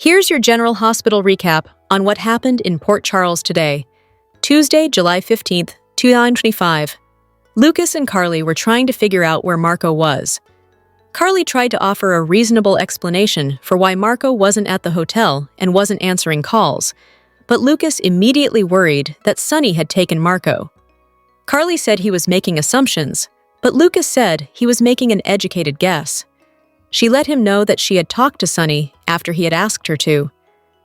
Here's your General Hospital recap on what happened in Port Charles today, Tuesday, July 15th, 2025. Lucas and Carly were trying to figure out where Marco was. Carly tried to offer a reasonable explanation for why Marco wasn't at the hotel and wasn't answering calls, but Lucas immediately worried that Sonny had taken Marco. Carly said he was making assumptions, but Lucas said he was making an educated guess. She let him know that she had talked to Sonny after he had asked her to.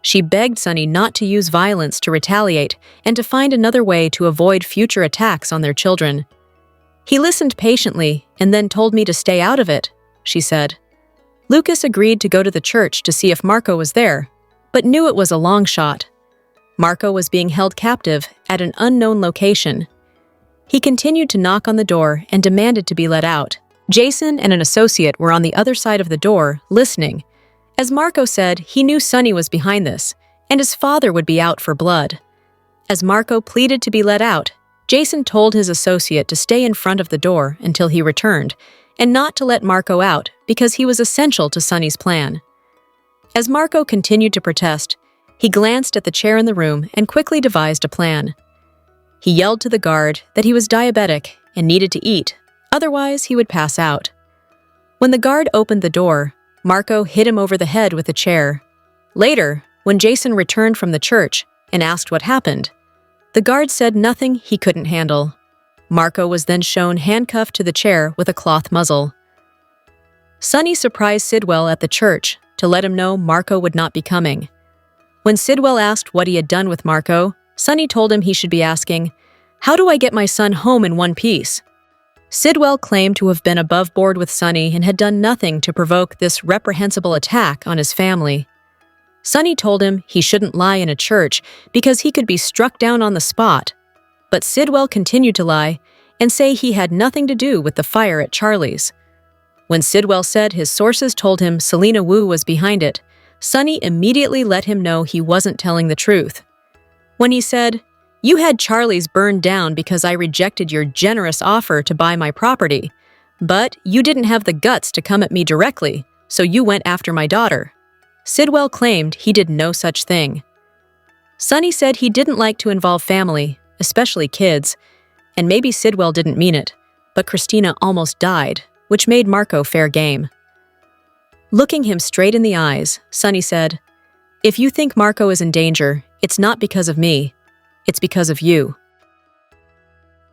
She begged Sonny not to use violence to retaliate and to find another way to avoid future attacks on their children. "He listened patiently and then told me to stay out of it," she said. Lucas agreed to go to the church to see if Marco was there, but knew it was a long shot. Marco was being held captive at an unknown location. He continued to knock on the door and demanded to be let out. Jason and an associate were on the other side of the door, listening. As Marco said, he knew Sonny was behind this, and his father would be out for blood. As Marco pleaded to be let out, Jason told his associate to stay in front of the door until he returned, and not to let Marco out because he was essential to Sonny's plan. As Marco continued to protest, he glanced at the chair in the room and quickly devised a plan. He yelled to the guard that he was diabetic and needed to eat, otherwise he would pass out. When the guard opened the door, Marco hit him over the head with a chair. Later, when Jason returned from the church and asked what happened, the guard said nothing he couldn't handle. Marco was then shown handcuffed to the chair with a cloth muzzle. Sonny surprised Sidwell at the church to let him know Marco would not be coming. When Sidwell asked what he had done with Marco, Sonny told him he should be asking, "How do I get my son home in one piece?" Sidwell claimed to have been above board with Sonny and had done nothing to provoke this reprehensible attack on his family. Sonny told him he shouldn't lie in a church because he could be struck down on the spot, but Sidwell continued to lie and say he had nothing to do with the fire at Charlie's. When Sidwell said his sources told him Selena Wu was behind it, Sonny immediately let him know he wasn't telling the truth. When he said, "You had Charlie's burned down because I rejected your generous offer to buy my property, but you didn't have the guts to come at me directly, so you went after my daughter." Sidwell claimed he did no such thing. Sonny said he didn't like to involve family, especially kids, and maybe Sidwell didn't mean it, but Christina almost died, which made Marco fair game. Looking him straight in the eyes, Sonny said, "If you think Marco is in danger, it's not because of me. It's because of you."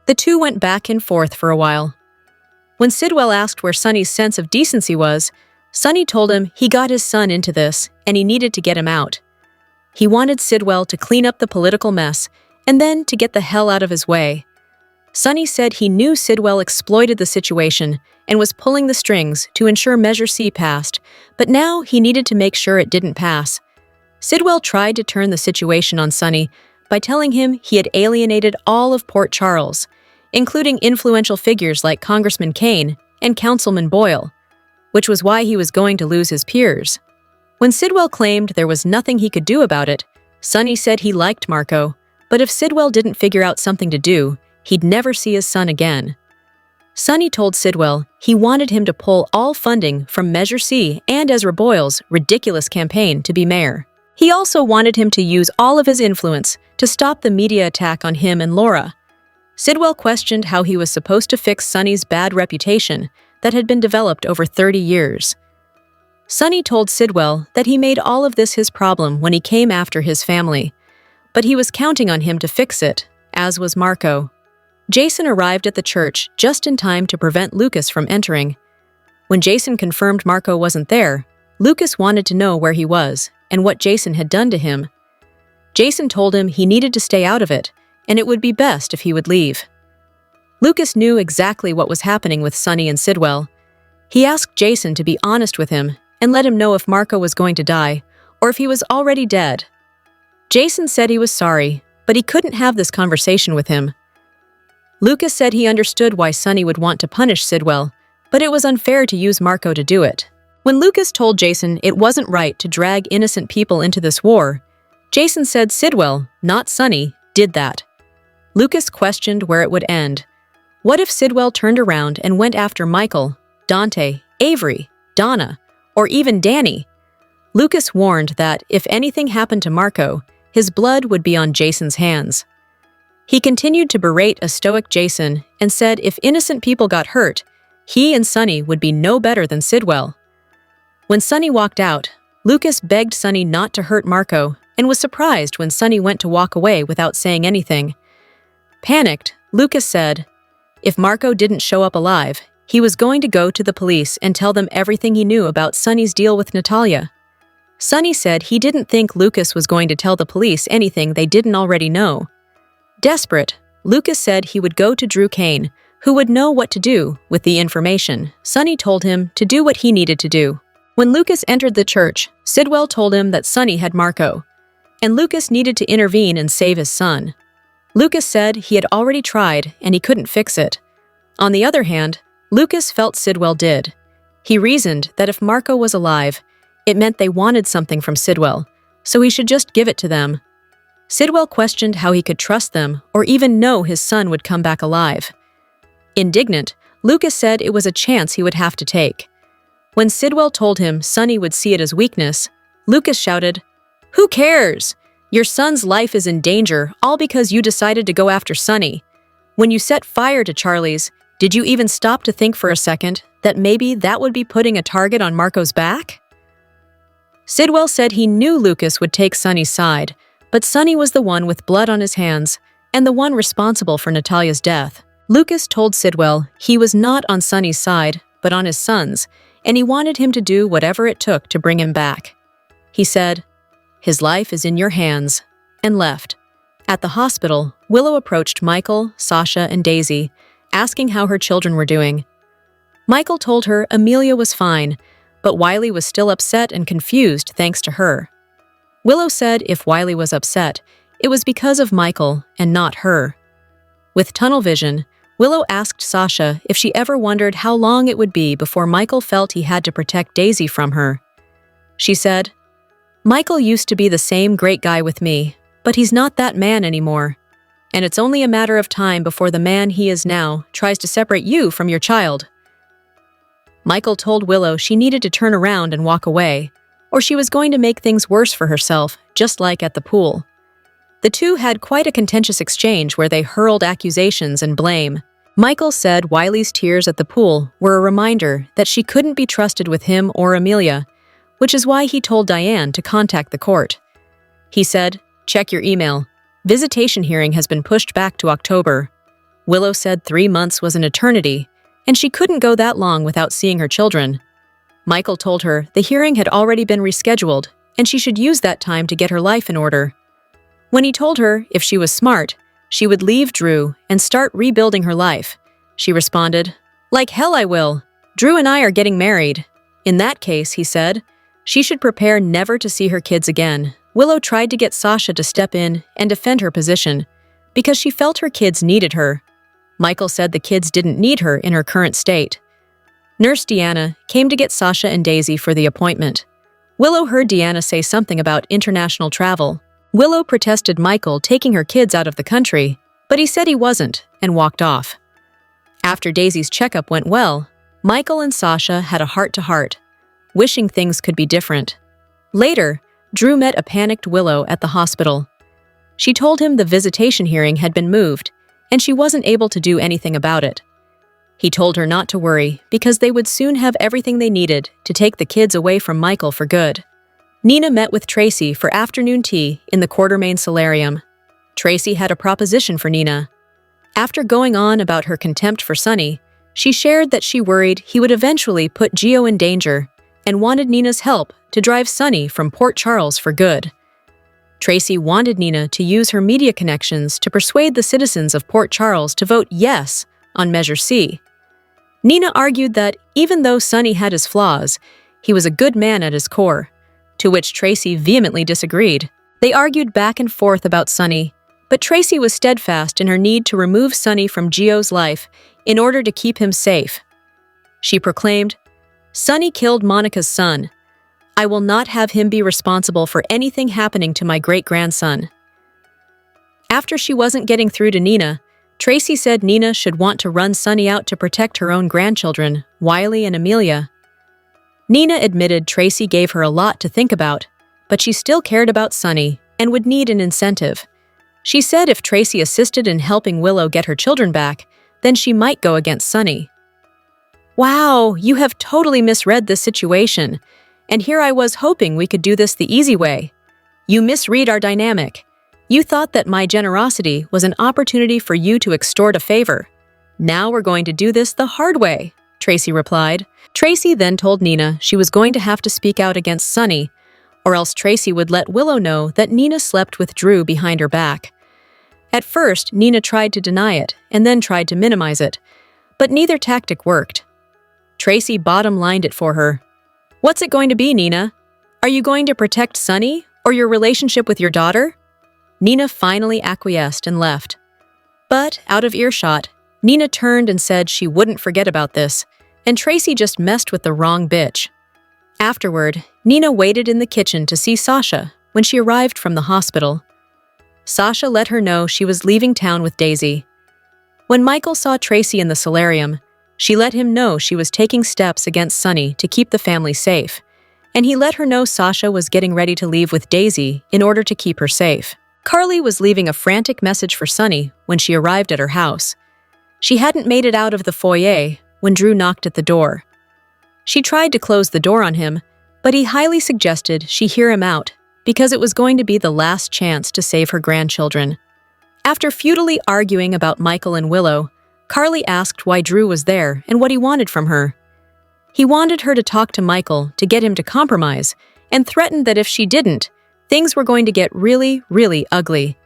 The two went back and forth for a while. When Sidwell asked where Sonny's sense of decency was, Sonny told him he got his son into this and he needed to get him out. He wanted Sidwell to clean up the political mess and then to get the hell out of his way. Sonny said he knew Sidwell exploited the situation and was pulling the strings to ensure Measure C passed, but now he needed to make sure it didn't pass. Sidwell tried to turn the situation on Sonny by telling him he had alienated all of Port Charles, including influential figures like Congressman Kane and Councilman Boyle, which was why he was going to lose his peers. When Sidwell claimed there was nothing he could do about it, Sonny said he liked Marco, but if Sidwell didn't figure out something to do, he'd never see his son again. Sonny told Sidwell he wanted him to pull all funding from Measure C and Ezra Boyle's ridiculous campaign to be mayor. He also wanted him to use all of his influence to stop the media attack on him and Laura. Sidwell questioned how he was supposed to fix Sonny's bad reputation that had been developed over 30 years. Sonny told Sidwell that he made all of this his problem when he came after his family, but he was counting on him to fix it, as was Marco. Jason arrived at the church just in time to prevent Lucas from entering. When Jason confirmed Marco wasn't there, Lucas wanted to know where he was and what Jason had done to him. Jason told him he needed to stay out of it, and it would be best if he would leave. Lucas knew exactly what was happening with Sonny and Sidwell. He asked Jason to be honest with him and let him know if Marco was going to die or if he was already dead. Jason said he was sorry, but he couldn't have this conversation with him. Lucas said he understood why Sonny would want to punish Sidwell, but it was unfair to use Marco to do it. When Lucas told Jason it wasn't right to drag innocent people into this war, Jason said Sidwell, not Sonny, did that. Lucas questioned where it would end. What if Sidwell turned around and went after Michael, Dante, Avery, Donna, or even Danny? Lucas warned that if anything happened to Marco, his blood would be on Jason's hands. He continued to berate a stoic Jason and said if innocent people got hurt, he and Sonny would be no better than Sidwell. When Sonny walked out, Lucas begged Sonny not to hurt Marco and was surprised when Sonny went to walk away without saying anything. Panicked, Lucas said, if Marco didn't show up alive, he was going to go to the police and tell them everything he knew about Sonny's deal with Natalia. Sonny said he didn't think Lucas was going to tell the police anything they didn't already know. Desperate, Lucas said he would go to Drew Kane, who would know what to do with the information. Sonny told him to do what he needed to do. When Lucas entered the church, Sidwell told him that Sonny had Marco, and Lucas needed to intervene and save his son. Lucas said he had already tried and he couldn't fix it. On the other hand, Lucas felt Sidwell did. He reasoned that if Marco was alive, it meant they wanted something from Sidwell, so he should just give it to them. Sidwell questioned how he could trust them or even know his son would come back alive. Indignant, Lucas said it was a chance he would have to take. When Sidwell told him Sonny would see it as weakness, Lucas shouted, "Who cares? Your son's life is in danger, all because you decided to go after Sonny. When you set fire to Charlie's, did you even stop to think for a second that maybe that would be putting a target on Marco's back?" Sidwell said he knew Lucas would take Sonny's side, but Sonny was the one with blood on his hands and the one responsible for Natalia's death. Lucas told Sidwell he was not on Sonny's side, but on his son's, and he wanted him to do whatever it took to bring him back. He said, "His life is in your hands," and left. At the hospital, Willow approached Michael, Sasha, and Daisy, asking how her children were doing. Michael told her Amelia was fine, but Wiley was still upset and confused thanks to her. Willow said if Wiley was upset, it was because of Michael and not her. With tunnel vision, Willow asked Sasha if she ever wondered how long it would be before Michael felt he had to protect Daisy from her. She said, "Michael used to be the same great guy with me, but he's not that man anymore. And it's only a matter of time before the man he is now tries to separate you from your child." Michael told Willow she needed to turn around and walk away, or she was going to make things worse for herself, just like at the pool. The two had quite a contentious exchange where they hurled accusations and blame. Michael said Wiley's tears at the pool were a reminder that she couldn't be trusted with him or Amelia, which is why he told Diane to contact the court. He said, "Check your email. Visitation hearing has been pushed back to October." Willow said 3 months was an eternity, and she couldn't go that long without seeing her children. Michael told her the hearing had already been rescheduled, and she should use that time to get her life in order. When he told her if she was smart, she would leave Drew and start rebuilding her life, she responded, "Like hell I will. Drew and I are getting married." In that case, he said, she should prepare never to see her kids again. Willow tried to get Sasha to step in and defend her position because she felt her kids needed her. Michael said the kids didn't need her in her current state. Nurse Deanna came to get Sasha and Daisy for the appointment. Willow heard Deanna say something about international travel. Willow protested Michael taking her kids out of the country, but he said he wasn't and walked off. After Daisy's checkup went well, Michael and Sasha had a heart-to-heart, wishing things could be different. Later, Drew met a panicked Willow at the hospital. She told him the visitation hearing had been moved, and she wasn't able to do anything about it. He told her not to worry because they would soon have everything they needed to take the kids away from Michael for good. Nina met with Tracy for afternoon tea in the Quartermain solarium. Tracy had a proposition for Nina. After going on about her contempt for Sonny, she shared that she worried he would eventually put Gio in danger and wanted Nina's help to drive Sonny from Port Charles for good. Tracy wanted Nina to use her media connections to persuade the citizens of Port Charles to vote yes on Measure C. Nina argued that even though Sonny had his flaws, he was a good man at his core, to which Tracy vehemently disagreed. They argued back and forth about Sonny, but Tracy was steadfast in her need to remove Sonny from Gio's life in order to keep him safe. She proclaimed, "Sonny killed Monica's son. I will not have him be responsible for anything happening to my great-grandson." After she wasn't getting through to Nina, Tracy said Nina should want to run Sonny out to protect her own grandchildren, Wiley and Amelia. Nina admitted Tracy gave her a lot to think about, but she still cared about Sunny and would need an incentive. She said if Tracy assisted in helping Willow get her children back, then she might go against Sunny. "Wow, you have totally misread this situation, and here I was hoping we could do this the easy way. You misread our dynamic. You thought that my generosity was an opportunity for you to extort a favor. Now we're going to do this the hard way," Tracy replied. Tracy then told Nina she was going to have to speak out against Sunny, or else Tracy would let Willow know that Nina slept with Drew behind her back. At first, Nina tried to deny it and then tried to minimize it, but neither tactic worked. Tracy bottom-lined it for her. "What's it going to be, Nina? Are you going to protect Sunny or your relationship with your daughter?" Nina finally acquiesced and left. But, out of earshot, Nina turned and said she wouldn't forget about this, and Tracy just messed with the wrong bitch. Afterward, Nina waited in the kitchen to see Sasha when she arrived from the hospital. Sasha let her know she was leaving town with Daisy. When Michael saw Tracy in the solarium, she let him know she was taking steps against Sunny to keep the family safe, and he let her know Sasha was getting ready to leave with Daisy in order to keep her safe. Carly was leaving a frantic message for Sunny when she arrived at her house. She hadn't made it out of the foyer when Drew knocked at the door. She tried to close the door on him, but he highly suggested she hear him out because it was going to be the last chance to save her grandchildren. After futilely arguing about Michael and Willow, Carly asked why Drew was there and what he wanted from her. He wanted her to talk to Michael to get him to compromise and threatened that if she didn't, things were going to get really, really ugly.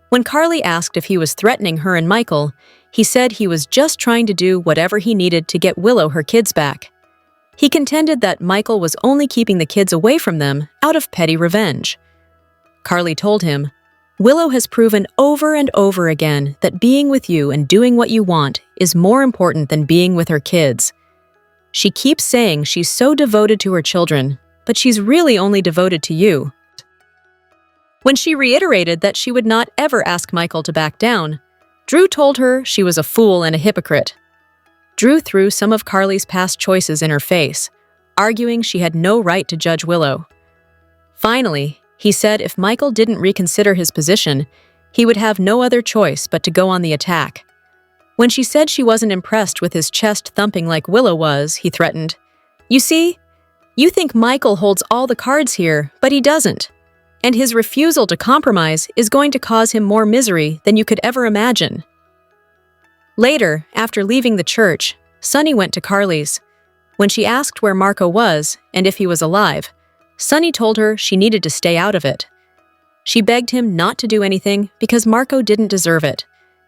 When Carly asked if he was threatening her and Michael, he said he was just trying to do whatever he needed to get Willow her kids back. He contended that Michael was only keeping the kids away from them out of petty revenge. Carly told him, "Willow has proven over and over again that being with you and doing what you want is more important than being with her kids. She keeps saying she's so devoted to her children, but she's really only devoted to you." When she reiterated that she would not ever ask Michael to back down, Drew told her she was a fool and a hypocrite. Drew threw some of Carly's past choices in her face, arguing she had no right to judge Willow. Finally, he said if Michael didn't reconsider his position, he would have no other choice but to go on the attack. When she said she wasn't impressed with his chest thumping like Willow was, he threatened, "You see, you think Michael holds all the cards here, but he doesn't. And his refusal to compromise is going to cause him more misery than you could ever imagine." Later, after leaving the church, Sunny went to Carly's. When she asked where Marco was and if he was alive, Sunny told her she needed to stay out of it. She begged him not to do anything because Marco didn't deserve it,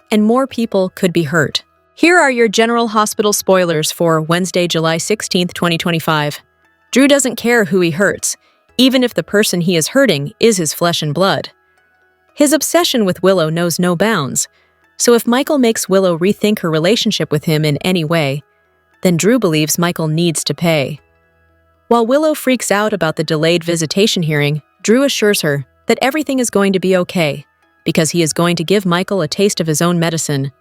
and more people could be hurt. Here are your General Hospital spoilers for Wednesday, July 16, 2025. Drew doesn't care who he hurts, even if the person he is hurting is his flesh and blood. His obsession with Willow knows no bounds, so if Michael makes Willow rethink her relationship with him in any way, then Drew believes Michael needs to pay. While Willow freaks out about the delayed visitation hearing, Drew assures her that everything is going to be okay, because he is going to give Michael a taste of his own medicine.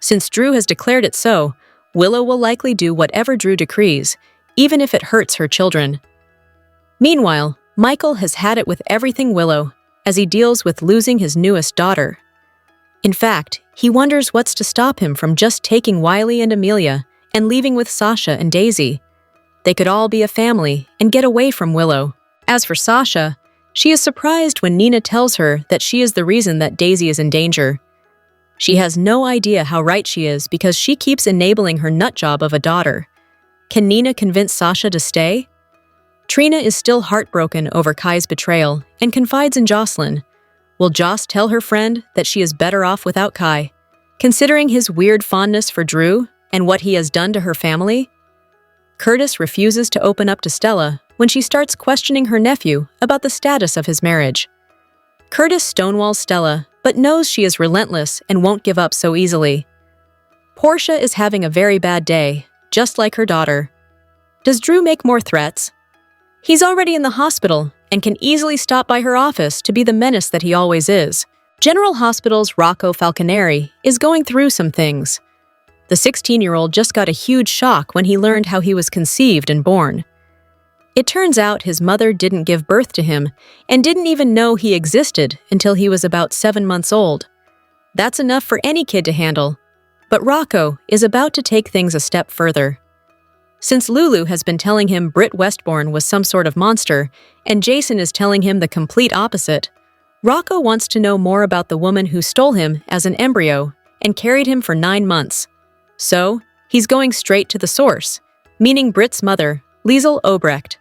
Since Drew has declared it so, Willow will likely do whatever Drew decrees, even if it hurts her children. Meanwhile, Michael has had it with everything Willow, as he deals with losing his newest daughter. In fact, he wonders what's to stop him from just taking Wiley and Amelia and leaving with Sasha and Daisy. They could all be a family and get away from Willow. As for Sasha, she is surprised when Nina tells her that she is the reason that Daisy is in danger. She has no idea how right she is because she keeps enabling her nutjob of a daughter. Can Nina convince Sasha to stay? Trina is still heartbroken over Kai's betrayal and confides in Jocelyn. Will Joss tell her friend that she is better off without Kai, considering his weird fondness for Drew and what he has done to her family? Curtis refuses to open up to Stella when she starts questioning her nephew about the status of his marriage. Curtis stonewalls Stella, but knows she is relentless and won't give up so easily. Portia is having a very bad day, just like her daughter. Does Drew make more threats? He's already in the hospital and can easily stop by her office to be the menace that he always is. General Hospital's Rocco Falconeri is going through some things. The 16-year-old just got a huge shock when he learned how he was conceived and born. It turns out his mother didn't give birth to him and didn't even know he existed until he was about 7 months old. That's enough for any kid to handle. But Rocco is about to take things a step further. Since Lulu has been telling him Britt Westbourne was some sort of monster, and Jason is telling him the complete opposite, Rocco wants to know more about the woman who stole him as an embryo and carried him for 9 months. So, he's going straight to the source, meaning Britt's mother, Liesl Obrecht.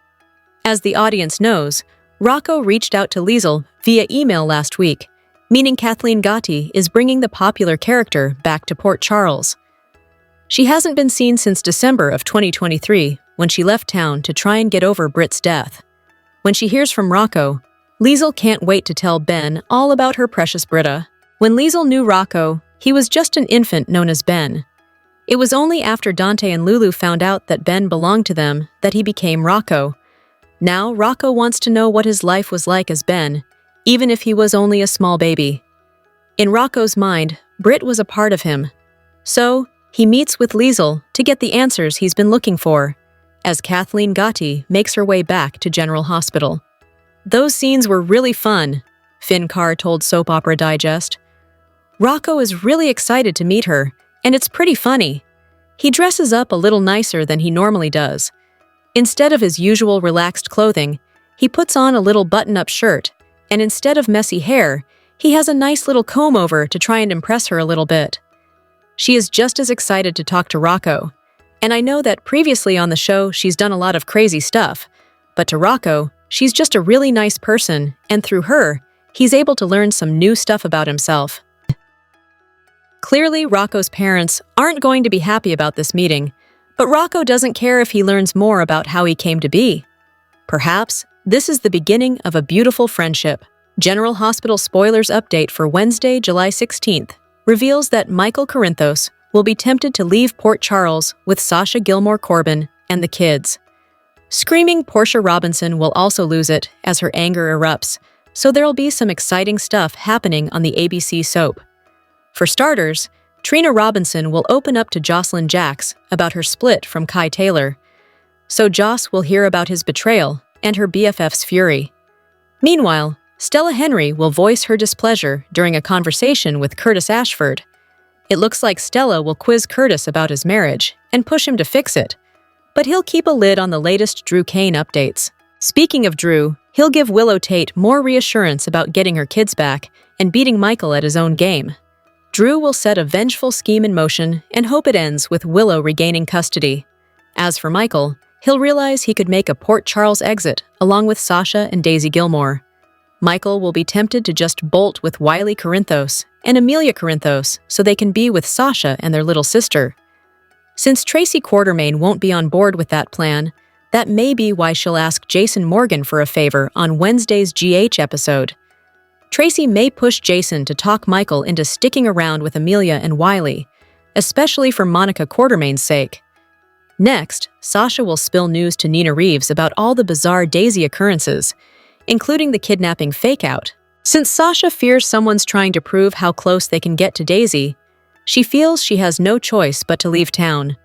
As the audience knows, Rocco reached out to Liesl via email last week, meaning Kathleen Gotti is bringing the popular character back to Port Charles. She hasn't been seen since December of 2023, when she left town to try and get over Britt's death. When she hears from Rocco, Liesl can't wait to tell Ben all about her precious Britta. When Liesl knew Rocco, he was just an infant known as Ben. It was only after Dante and Lulu found out that Ben belonged to them that he became Rocco. Now Rocco wants to know what his life was like as Ben, even if he was only a small baby. In Rocco's mind, Britt was a part of him. So, he meets with Liesl to get the answers he's been looking for, as Kathleen Gotti makes her way back to General Hospital. "Those scenes were really fun," Finn Carr told Soap Opera Digest. "Rocco is really excited to meet her, and it's pretty funny. He dresses up a little nicer than he normally does. Instead of his usual relaxed clothing, he puts on a little button-up shirt, and instead of messy hair, he has a nice little comb-over to try and impress her a little bit." She is just as excited to talk to Rocco, and I know that previously on the show she's done a lot of crazy stuff, but to Rocco, she's just a really nice person, and through her, he's able to learn some new stuff about himself. Clearly, Rocco's parents aren't going to be happy about this meeting, but Rocco doesn't care if he learns more about how he came to be. Perhaps this is the beginning of a beautiful friendship. General Hospital spoilers update for Wednesday, July 16th. Reveals that Michael Corinthos will be tempted to leave Port Charles with Sasha Gilmore Corbin and the kids. Screaming Portia Robinson will also lose it as her anger erupts, so there'll be some exciting stuff happening on the ABC soap. For starters, Trina Robinson will open up to Jocelyn Jacks about her split from Kai Taylor, so Joss will hear about his betrayal and her BFF's fury. Meanwhile, Stella Henry will voice her displeasure during a conversation with Curtis Ashford. It looks like Stella will quiz Curtis about his marriage and push him to fix it, but he'll keep a lid on the latest Drew Kane updates. Speaking of Drew, he'll give Willow Tate more reassurance about getting her kids back and beating Michael at his own game. Drew will set a vengeful scheme in motion and hope it ends with Willow regaining custody. As for Michael, he'll realize he could make a Port Charles exit along with Sasha and Daisy Gilmore. Michael will be tempted to just bolt with Wiley Corinthos and Amelia Corinthos so they can be with Sasha and their little sister. Since Tracy Quartermain won't be on board with that plan, that may be why she'll ask Jason Morgan for a favor on Wednesday's GH episode. Tracy may push Jason to talk Michael into sticking around with Amelia and Wiley, especially for Monica Quartermain's sake. Next, Sasha will spill news to Nina Reeves about all the bizarre Daisy occurrences, including the kidnapping fake-out. Since Sasha fears someone's trying to prove how close they can get to Daisy, she feels she has no choice but to leave town.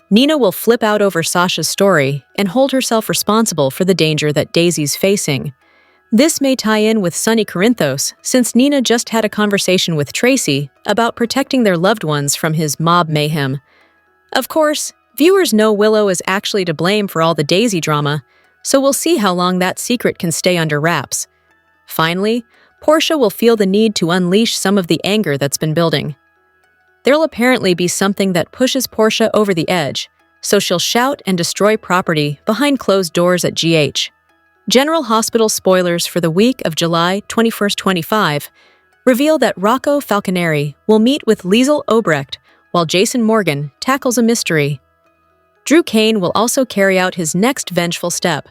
Nina will flip out over Sasha's story and hold herself responsible for the danger that Daisy's facing. This may tie in with Sonny Corinthos, since Nina just had a conversation with Tracy about protecting their loved ones from his mob mayhem. Of course, viewers know Willow is actually to blame for all the Daisy drama, so we'll see how long that secret can stay under wraps. Finally, Portia will feel the need to unleash some of the anger that's been building. There'll apparently be something that pushes Portia over the edge, so she'll shout and destroy property behind closed doors at GH. General Hospital spoilers for the week of July 21st, 25 reveal that Rocco Falconeri will meet with Liesl Obrecht while Jason Morgan tackles a mystery. Drew Kane will also carry out his next vengeful step,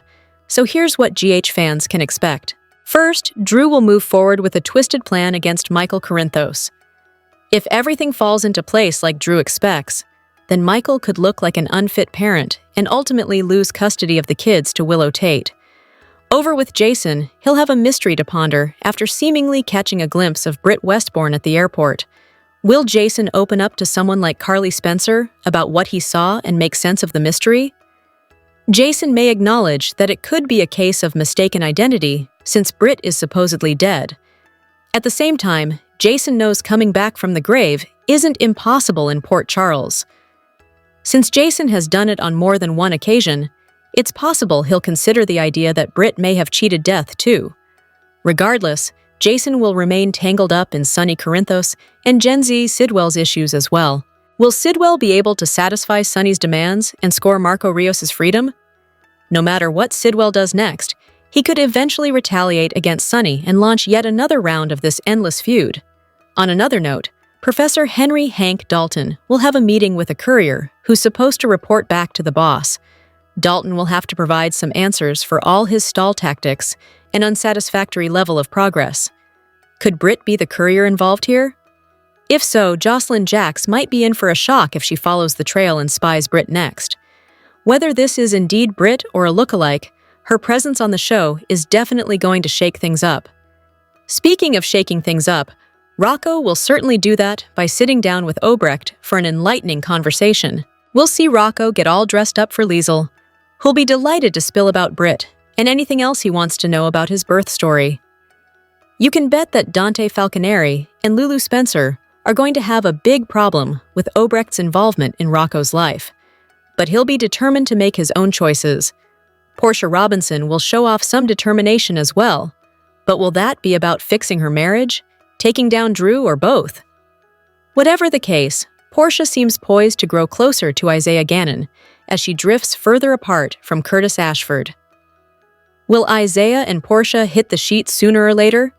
so here's what GH fans can expect. First, Drew will move forward with a twisted plan against Michael Corinthos. If everything falls into place like Drew expects, then Michael could look like an unfit parent and ultimately lose custody of the kids to Willow Tate. Over with Jason, he'll have a mystery to ponder after seemingly catching a glimpse of Britt Westbourne at the airport. Will Jason open up to someone like Carly Spencer about what he saw and make sense of the mystery? Jason may acknowledge that it could be a case of mistaken identity since Britt is supposedly dead. At the same time, Jason knows coming back from the grave isn't impossible in Port Charles. Since Jason has done it on more than one occasion, it's possible he'll consider the idea that Britt may have cheated death too. Regardless, Jason will remain tangled up in Sonny Corinthos and Gen Z Sidwell's issues as well. Will Sidwell be able to satisfy Sonny's demands and score Marco Rios' freedom? No matter what Sidwell does next, he could eventually retaliate against Sonny and launch yet another round of this endless feud. On another note, Professor Henry Hank Dalton will have a meeting with a courier who's supposed to report back to the boss. Dalton will have to provide some answers for all his stall tactics and unsatisfactory level of progress. Could Britt be the courier involved here? If so, Jocelyn Jax might be in for a shock if she follows the trail and spies Britt next. Whether this is indeed Britt or a lookalike, her presence on the show is definitely going to shake things up. Speaking of shaking things up, Rocco will certainly do that by sitting down with Obrecht for an enlightening conversation. We'll see Rocco get all dressed up for Liesel, who'll be delighted to spill about Britt and anything else he wants to know about his birth story. You can bet that Dante Falconeri and Lulu Spencer are going to have a big problem with Obrecht's involvement in Rocco's life, but he'll be determined to make his own choices. Portia Robinson will show off some determination as well, but will that be about fixing her marriage, taking down Drew, or both? Whatever the case, Portia seems poised to grow closer to Isaiah Gannon as she drifts further apart from Curtis Ashford. Will Isaiah and Portia hit the sheets sooner or later?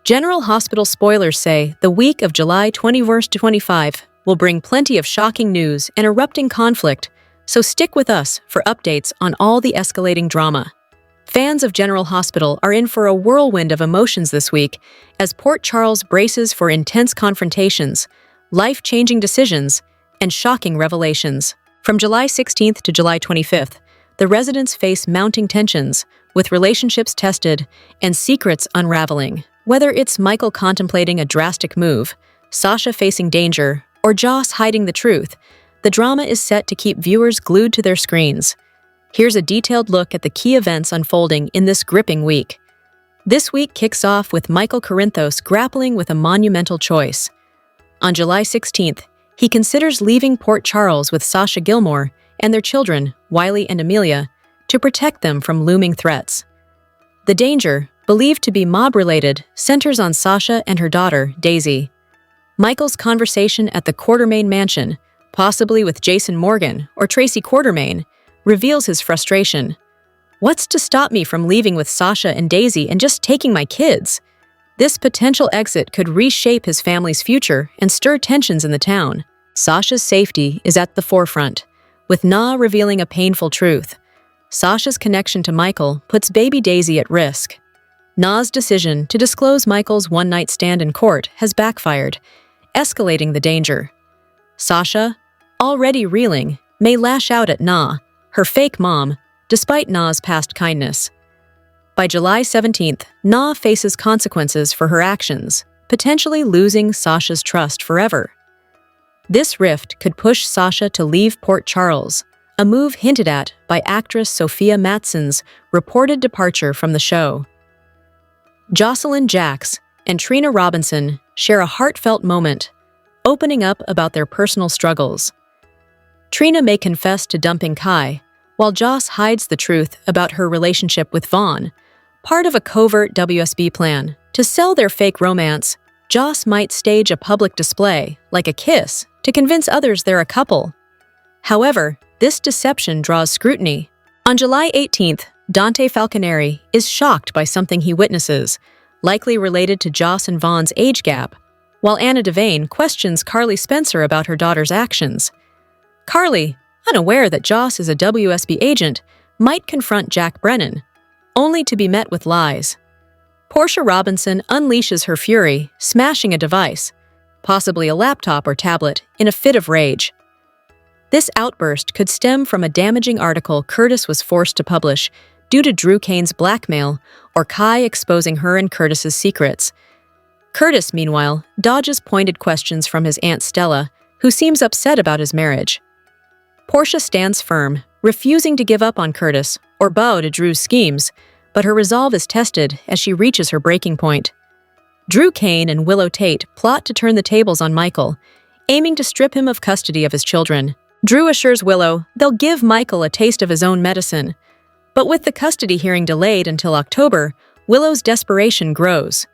General Hospital spoilers say the week of July 21st to 25 will bring plenty of shocking news and erupting conflict, so stick with us for updates on all the escalating drama. Fans of General Hospital are in for a whirlwind of emotions this week as Port Charles braces for intense confrontations, life-changing decisions, and shocking revelations. From July 16th to July 25th, the residents face mounting tensions, with relationships tested and secrets unraveling. Whether it's Michael contemplating a drastic move, Sasha facing danger, or Joss hiding the truth, the drama is set to keep viewers glued to their screens. Here's a detailed look at the key events unfolding in this gripping week. This week kicks off with Michael Corinthos grappling with a monumental choice. On July 16th, he considers leaving Port Charles with Sasha Gilmore and their children, Wiley and Amelia, to protect them from looming threats. The danger, believed to be mob-related, centers on Sasha and her daughter, Daisy. Michael's conversation at the Quartermain mansion, possibly with Jason Morgan or Tracy Quartermain, reveals his frustration. What's to stop me from leaving with Sasha and Daisy and just taking my kids? This potential exit could reshape his family's future and stir tensions in the town. Sasha's safety is at the forefront, with Na revealing a painful truth. Sasha's connection to Michael puts baby Daisy at risk. Na's decision to disclose Michael's one-night stand in court has backfired, escalating the danger. Sasha, already reeling, may lash out at Na, her fake mom, despite Na's past kindness. By July 17th, Na faces consequences for her actions, potentially losing Sasha's trust forever. This rift could push Sasha to leave Port Charles, a move hinted at by actress Sophia Matson's reported departure from the show. Jocelyn Jax and Trina Robinson share a heartfelt moment, opening up about their personal struggles. Trina may confess to dumping Kai, while Joss hides the truth about her relationship with Vaughn, part of a covert WSB plan. To sell their fake romance, Joss might stage a public display, like a kiss, to convince others they're a couple. However, this deception draws scrutiny. On July 18th, Dante Falconeri is shocked by something he witnesses, likely related to Joss and Vaughn's age gap, while Anna Devane questions Carly Spencer about her daughter's actions. Carly, unaware that Joss is a WSB agent, might confront Jack Brennan, only to be met with lies. Portia Robinson unleashes her fury, smashing a device, possibly a laptop or tablet, in a fit of rage. This outburst could stem from a damaging article Curtis was forced to publish due to Drew Kane's blackmail or Kai exposing her and Curtis's secrets. Curtis, meanwhile, dodges pointed questions from his Aunt Stella, who seems upset about his marriage. Portia stands firm, refusing to give up on Curtis or bow to Drew's schemes, but her resolve is tested as she reaches her breaking point. Drew Kane and Willow Tate plot to turn the tables on Michael, aiming to strip him of custody of his children. Drew assures Willow they'll give Michael a taste of his own medicine. But with the custody hearing delayed until October, Willow's desperation grows.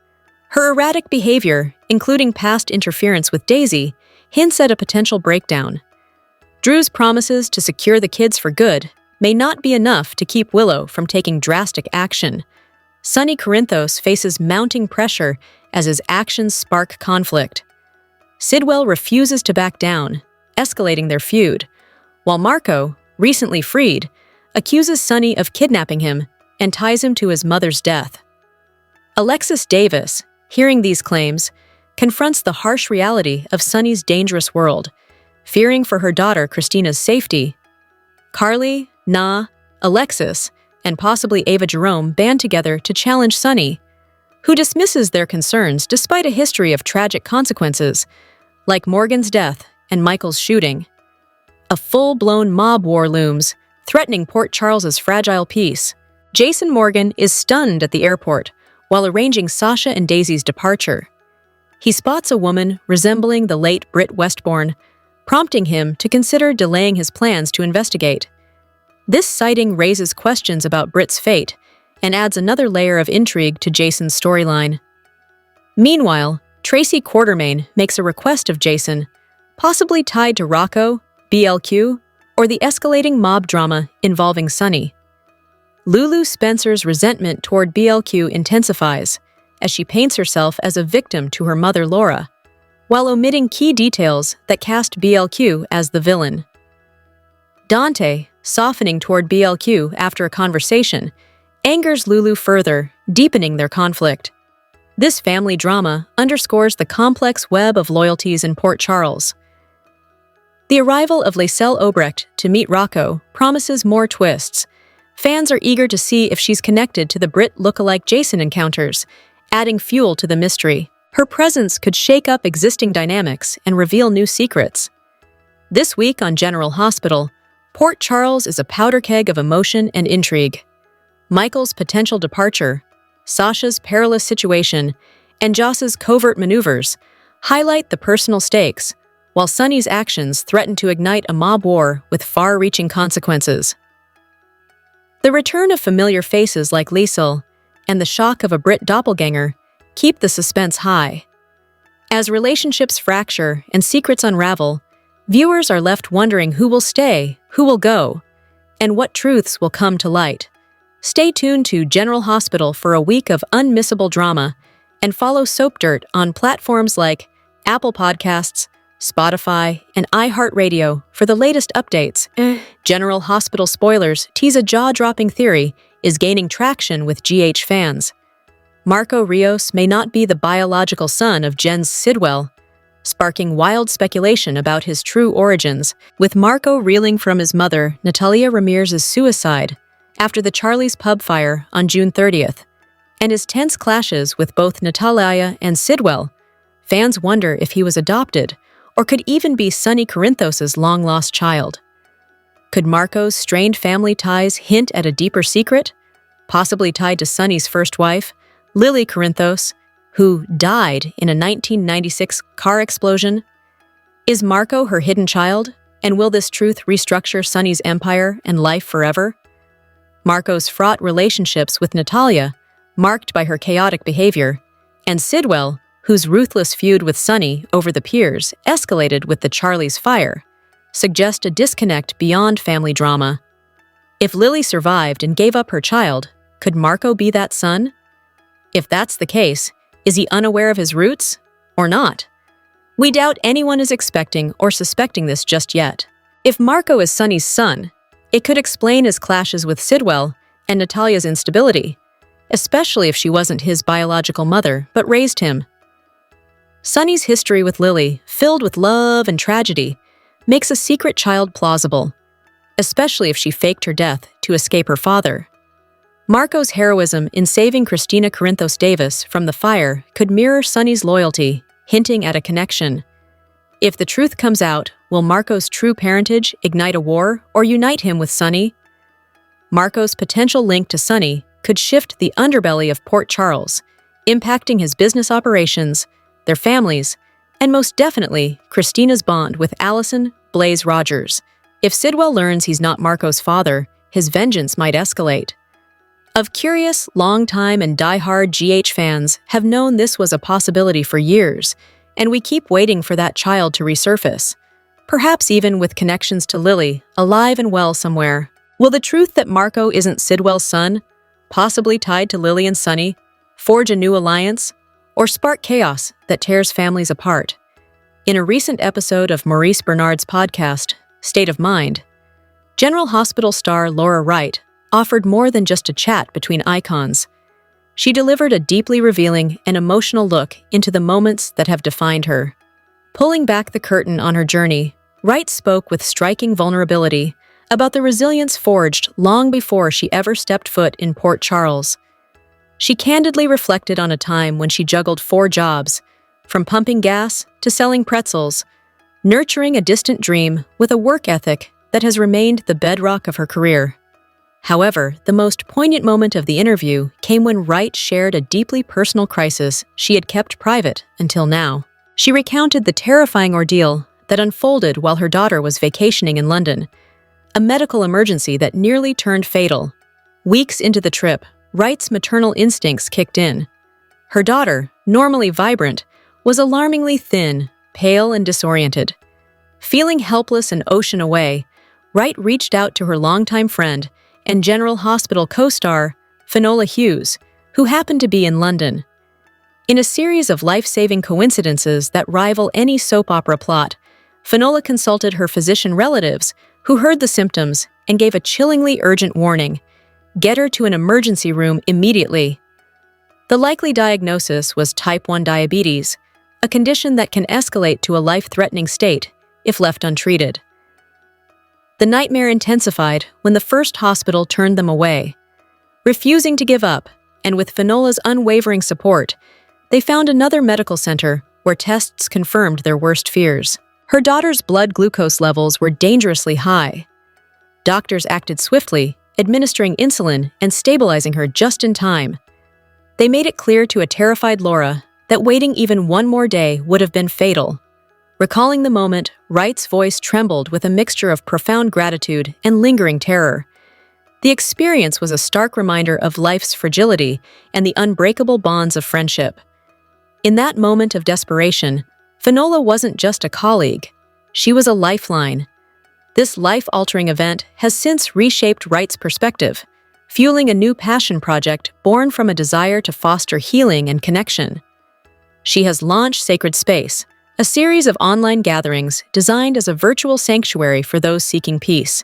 Her erratic behavior, including past interference with Daisy, hints at a potential breakdown. Drew's promises to secure the kids for good may not be enough to keep Willow from taking drastic action. Sonny Corinthos faces mounting pressure as his actions spark conflict. Sidwell refuses to back down, escalating their feud, while Marco, recently freed, accuses Sonny of kidnapping him and ties him to his mother's death. Alexis Davis, hearing these claims, confronts the harsh reality of Sonny's dangerous world, fearing for her daughter Christina's safety. Carly, Na, Alexis, and possibly Ava Jerome band together to challenge Sonny, who dismisses their concerns despite a history of tragic consequences, like Morgan's death and Michael's shooting. A full-blown mob war looms, threatening Port Charles's fragile peace. Jason Morgan is stunned at the airport while arranging Sasha and Daisy's departure. He spots a woman resembling the late Britt Westbourne, prompting him to consider delaying his plans to investigate. This sighting raises questions about Britt's fate and adds another layer of intrigue to Jason's storyline. Meanwhile, Tracy Quartermain makes a request of Jason, possibly tied to Rocco, BLQ, or the escalating mob drama involving Sonny. Lulu Spencer's resentment toward BLQ intensifies as she paints herself as a victim to her mother Laura, while omitting key details that cast BLQ as the villain. Dante, softening toward BLQ after a conversation, angers Lulu further, deepening their conflict. This family drama underscores the complex web of loyalties in Port Charles. The arrival of Laiselle Obrecht to meet Rocco promises more twists. Fans are eager to see if she's connected to the Brit look-alike Jason encounters, adding fuel to the mystery. Her presence could shake up existing dynamics and reveal new secrets. This week on General Hospital, Port Charles is a powder keg of emotion and intrigue. Michael's potential departure, Sasha's perilous situation, and Joss's covert maneuvers highlight the personal stakes, while Sonny's actions threaten to ignite a mob war with far-reaching consequences. The return of familiar faces like Liesel and the shock of a Brit doppelganger keep the suspense high. As relationships fracture and secrets unravel, viewers are left wondering who will stay, who will go, and what truths will come to light. Stay tuned to General Hospital for a week of unmissable drama and follow Soap Dirt on platforms like Apple Podcasts, Spotify, and iHeartRadio for the latest updates. General Hospital spoilers tease a jaw-dropping theory is gaining traction with GH fans. Marco Rios may not be the biological son of Jens Sidwell, sparking wild speculation about his true origins, with Marco reeling from his mother, Natalia Ramirez's suicide, after the Charlie's Pub fire on June 30th, and his tense clashes with both Natalia and Sidwell. Fans wonder if he was adopted, or could even be Sonny Corinthos' long-lost child. Could Marco's strained family ties hint at a deeper secret, possibly tied to Sonny's first wife, Lily Corinthos, who died in a 1996 car explosion? Is Marco her hidden child, and will this truth restructure Sonny's empire and life forever? Marco's fraught relationships with Natalia, marked by her chaotic behavior, and Sidwell, whose ruthless feud with Sonny over the piers escalated with the Charlie's fire, suggest a disconnect beyond family drama. If Lily survived and gave up her child, could Marco be that son? If that's the case, is he unaware of his roots, or not? We doubt anyone is expecting or suspecting this just yet. If Marco is Sonny's son, it could explain his clashes with Sidwell and Natalia's instability, especially if she wasn't his biological mother but raised him. Sonny's history with Lily, filled with love and tragedy, makes a secret child plausible, especially if she faked her death to escape her father. Marco's heroism in saving Christina Corinthos Davis from the fire could mirror Sonny's loyalty, hinting at a connection. If the truth comes out, Will Marco's true parentage ignite a war or unite him with Sonny? Marco's potential link to Sonny could shift the underbelly of Port Charles, impacting his business operations, their families, and most definitely Christina's bond with Allison Blaze Rogers. If Sidwell learns he's not Marco's father, his vengeance might escalate. Of curious, long-time and die-hard GH fans have known this was a possibility for years, and we keep waiting for that child to resurface, perhaps even with connections to Lily, alive and well somewhere. Will the truth that Marco isn't Sidwell's son, possibly tied to Lily and Sonny, forge a new alliance, or spark chaos that tears families apart? In a recent episode of Maurice Bernard's podcast, State of Mind, General Hospital star Laura Wright offered more than just a chat between icons. She delivered a deeply revealing and emotional look into the moments that have defined her. Pulling back the curtain on her journey, Wright spoke with striking vulnerability about the resilience forged long before she ever stepped foot in Port Charles. She candidly reflected on a time when she juggled 4 jobs, from pumping gas to selling pretzels, nurturing a distant dream with a work ethic that has remained the bedrock of her career. However, the most poignant moment of the interview came when Wright shared a deeply personal crisis she had kept private until now. She recounted the terrifying ordeal that unfolded while her daughter was vacationing in London, a medical emergency that nearly turned fatal. Weeks into the trip, Wright's maternal instincts kicked in. Her daughter, normally vibrant, was alarmingly thin, pale, and disoriented. Feeling helpless and ocean away, Wright reached out to her longtime friend and General Hospital co-star, Finola Hughes, who happened to be in London. In a series of life-saving coincidences that rival any soap opera plot, Finola consulted her physician relatives, who heard the symptoms and gave a chillingly urgent warning: get her to an emergency room immediately. The likely diagnosis was type 1 diabetes, a condition that can escalate to a life-threatening state if left untreated. The nightmare intensified when the first hospital turned them away. Refusing to give up, and with Finola's unwavering support, they found another medical center where tests confirmed their worst fears. Her daughter's blood glucose levels were dangerously high. Doctors acted swiftly, administering insulin and stabilizing her just in time. They made it clear to a terrified Laura that waiting even one more day would have been fatal. Recalling the moment, Wright's voice trembled with a mixture of profound gratitude and lingering terror. The experience was a stark reminder of life's fragility and the unbreakable bonds of friendship. In that moment of desperation, Finola wasn't just a colleague. She was a lifeline. This life-altering event has since reshaped Wright's perspective, fueling a new passion project born from a desire to foster healing and connection. She has launched Sacred Space, a series of online gatherings designed as a virtual sanctuary for those seeking peace.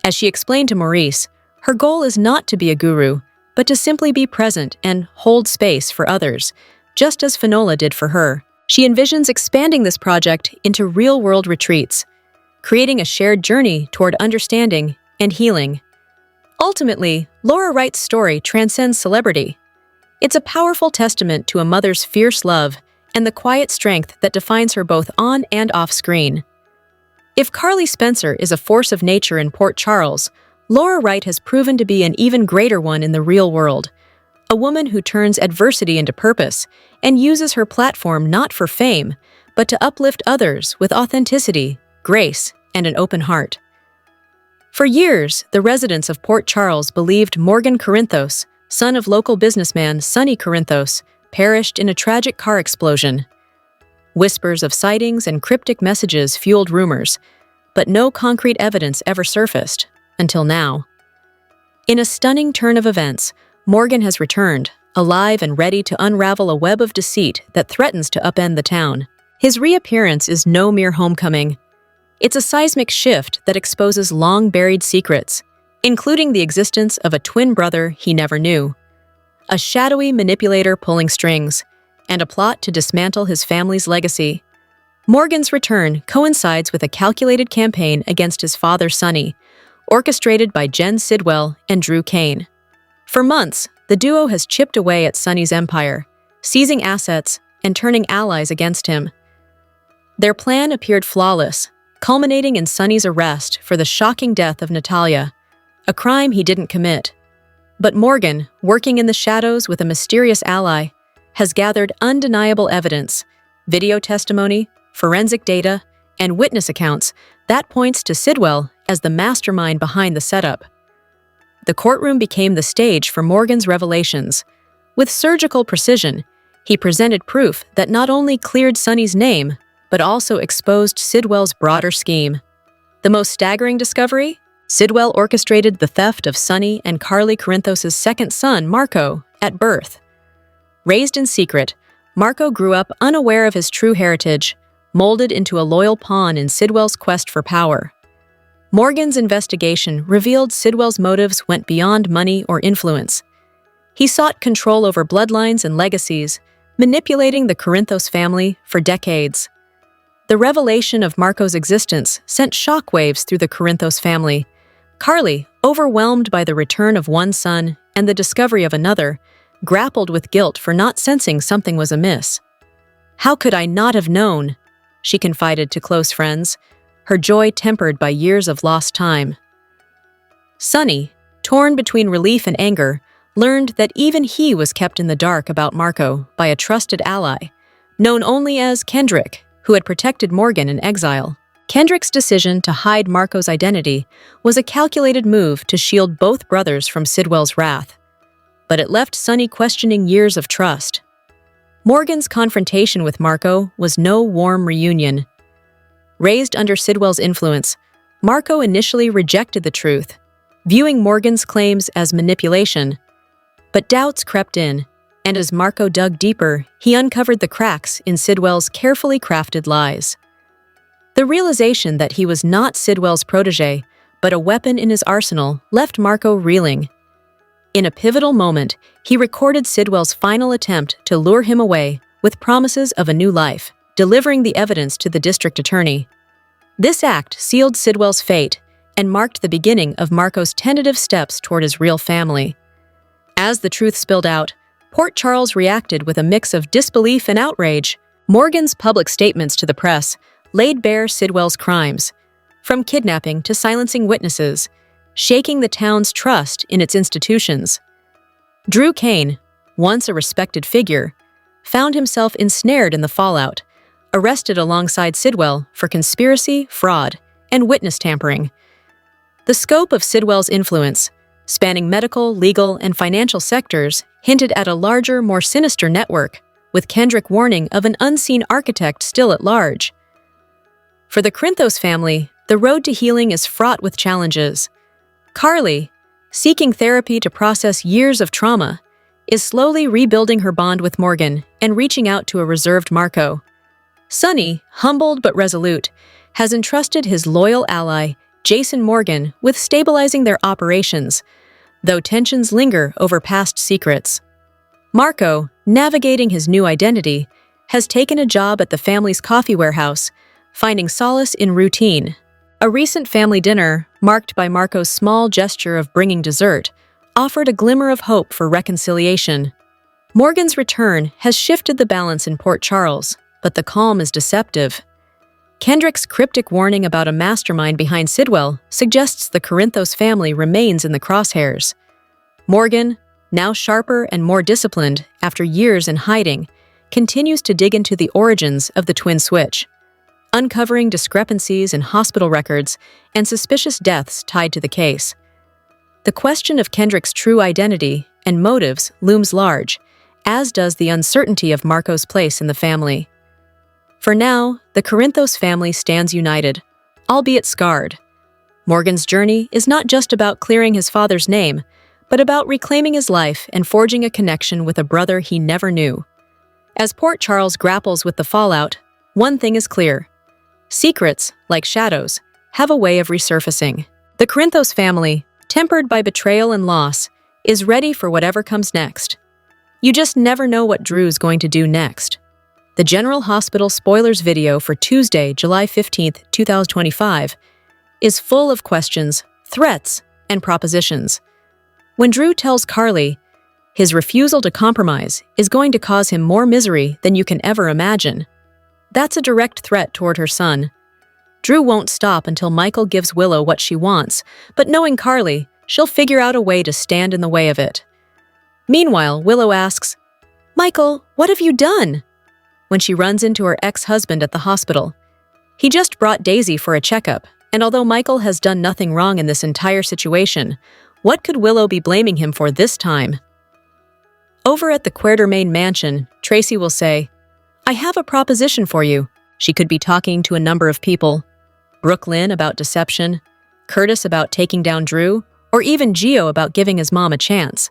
As she explained to Maurice, her goal is not to be a guru, but to simply be present and hold space for others, just as Finola did for her. She envisions expanding this project into real-world retreats, creating a shared journey toward understanding and healing. Ultimately, Laura Wright's story transcends celebrity. It's a powerful testament to a mother's fierce love and the quiet strength that defines her both on and off screen. If Carly Spencer is a force of nature in Port Charles, Laura Wright has proven to be an even greater one in the real world, a woman who turns adversity into purpose and uses her platform not for fame, but to uplift others with authenticity, grace, and an open heart. For years, the residents of Port Charles believed Morgan Corinthos, son of local businessman Sonny Corinthos, perished in a tragic car explosion. Whispers of sightings and cryptic messages fueled rumors, but no concrete evidence ever surfaced, until now. In a stunning turn of events, Morgan has returned, alive and ready to unravel a web of deceit that threatens to upend the town. His reappearance is no mere homecoming. It's a seismic shift that exposes long-buried secrets, including the existence of a twin brother he never knew, a shadowy manipulator pulling strings, and a plot to dismantle his family's legacy. Morgan's return coincides with a calculated campaign against his father Sonny, orchestrated by Jen Sidwell and Drew Kane. For months, the duo has chipped away at Sonny's empire, seizing assets and turning allies against him. Their plan appeared flawless, culminating in Sonny's arrest for the shocking death of Natalia, a crime he didn't commit. But Morgan, working in the shadows with a mysterious ally, has gathered undeniable evidence, video testimony, forensic data, and witness accounts that points to Sidwell as the mastermind behind the setup. The courtroom became the stage for Morgan's revelations. With surgical precision, he presented proof that not only cleared Sonny's name, but also exposed Sidwell's broader scheme. The most staggering discovery? Sidwell orchestrated the theft of Sonny and Carly Corinthos' second son, Marco, at birth. Raised in secret, Marco grew up unaware of his true heritage, molded into a loyal pawn in Sidwell's quest for power. Morgan's investigation revealed Sidwell's motives went beyond money or influence. He sought control over bloodlines and legacies, manipulating the Corinthos family for decades. The revelation of Marco's existence sent shockwaves through the Corinthos family. Carly, overwhelmed by the return of one son and the discovery of another, grappled with guilt for not sensing something was amiss. "How could I not have known?" she confided to close friends, her joy tempered by years of lost time. Sonny, torn between relief and anger, learned that even he was kept in the dark about Marco by a trusted ally, known only as Kendrick, who had protected Morgan in exile. Kendrick's decision to hide Marco's identity was a calculated move to shield both brothers from Sidwell's wrath. But it left Sonny questioning years of trust. Morgan's confrontation with Marco was no warm reunion. Raised under Sidwell's influence, Marco initially rejected the truth, viewing Morgan's claims as manipulation. But doubts crept in, and as Marco dug deeper, he uncovered the cracks in Sidwell's carefully crafted lies. The realization that he was not Sidwell's protege, but a weapon in his arsenal, left Marco reeling. In a pivotal moment, he recorded Sidwell's final attempt to lure him away with promises of a new life, delivering the evidence to the district attorney. This act sealed Sidwell's fate and marked the beginning of Marco's tentative steps toward his real family. As the truth spilled out, Port Charles reacted with a mix of disbelief and outrage. Morgan's public statements to the press laid bare Sidwell's crimes, from kidnapping to silencing witnesses, shaking the town's trust in its institutions. Drew Kane, once a respected figure, found himself ensnared in the fallout, arrested alongside Sidwell for conspiracy, fraud, and witness tampering. The scope of Sidwell's influence, spanning medical, legal, and financial sectors, hinted at a larger, more sinister network, with Kendrick warning of an unseen architect still at large. For the Corinthos family, the road to healing is fraught with challenges. Carly, seeking therapy to process years of trauma, is slowly rebuilding her bond with Morgan and reaching out to a reserved Marco. Sonny, humbled but resolute, has entrusted his loyal ally, Jason Morgan, with stabilizing their operations, though tensions linger over past secrets. Marco, navigating his new identity, has taken a job at the family's coffee warehouse, finding solace in routine. A recent family dinner, marked by Marco's small gesture of bringing dessert, offered a glimmer of hope for reconciliation. Morgan's return has shifted the balance in Port Charles, but the calm is deceptive. Kendrick's cryptic warning about a mastermind behind Sidwell suggests the Corinthos family remains in the crosshairs. Morgan, now sharper and more disciplined after years in hiding, continues to dig into the origins of the twin switch, uncovering discrepancies in hospital records and suspicious deaths tied to the case. The question of Kendrick's true identity and motives looms large, as does the uncertainty of Marco's place in the family. For now, the Corinthos family stands united, albeit scarred. Morgan's journey is not just about clearing his father's name, but about reclaiming his life and forging a connection with a brother he never knew. As Port Charles grapples with the fallout, one thing is clear. Secrets, like shadows, have a way of resurfacing. The Corinthos family, tempered by betrayal and loss, is ready for whatever comes next. You just never know what Drew's going to do next. The General Hospital spoilers video for Tuesday, July 15, 2025, is full of questions, threats, and propositions. When Drew tells Carly, his refusal to compromise is going to cause him more misery than you can ever imagine, that's a direct threat toward her son. Drew won't stop until Michael gives Willow what she wants, but knowing Carly, she'll figure out a way to stand in the way of it. Meanwhile, Willow asks, "Michael, what have you done?" when she runs into her ex-husband at the hospital. He just brought Daisy for a checkup, and although Michael has done nothing wrong in this entire situation, what could Willow be blaming him for this time? Over at the Quatermain mansion, Tracy will say, "I have a proposition for you." She could be talking to a number of people. Brooklyn about deception, Curtis about taking down Drew, or even Gio about giving his mom a chance.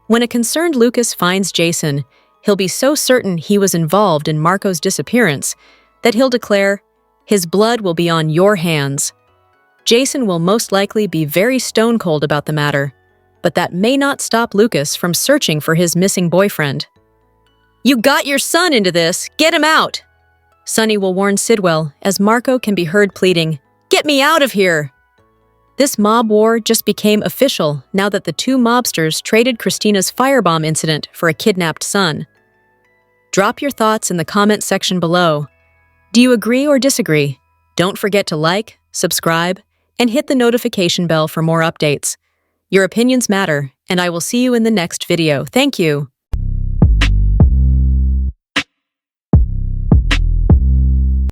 When a concerned Lucas finds Jason, he'll be so certain he was involved in Marco's disappearance that he'll declare, "His blood will be on your hands." Jason will most likely be very stone-cold about the matter, but that may not stop Lucas from searching for his missing boyfriend. "You got your son into this! Get him out!" Sonny will warn Sidwell as Marco can be heard pleading, "Get me out of here!" This mob war just became official now that the two mobsters traded Christina's firebomb incident for a kidnapped son. Drop your thoughts in the comment section below. Do you agree or disagree? Don't forget to like, subscribe, and hit the notification bell for more updates. Your opinions matter, and I will see you in the next video. Thank you.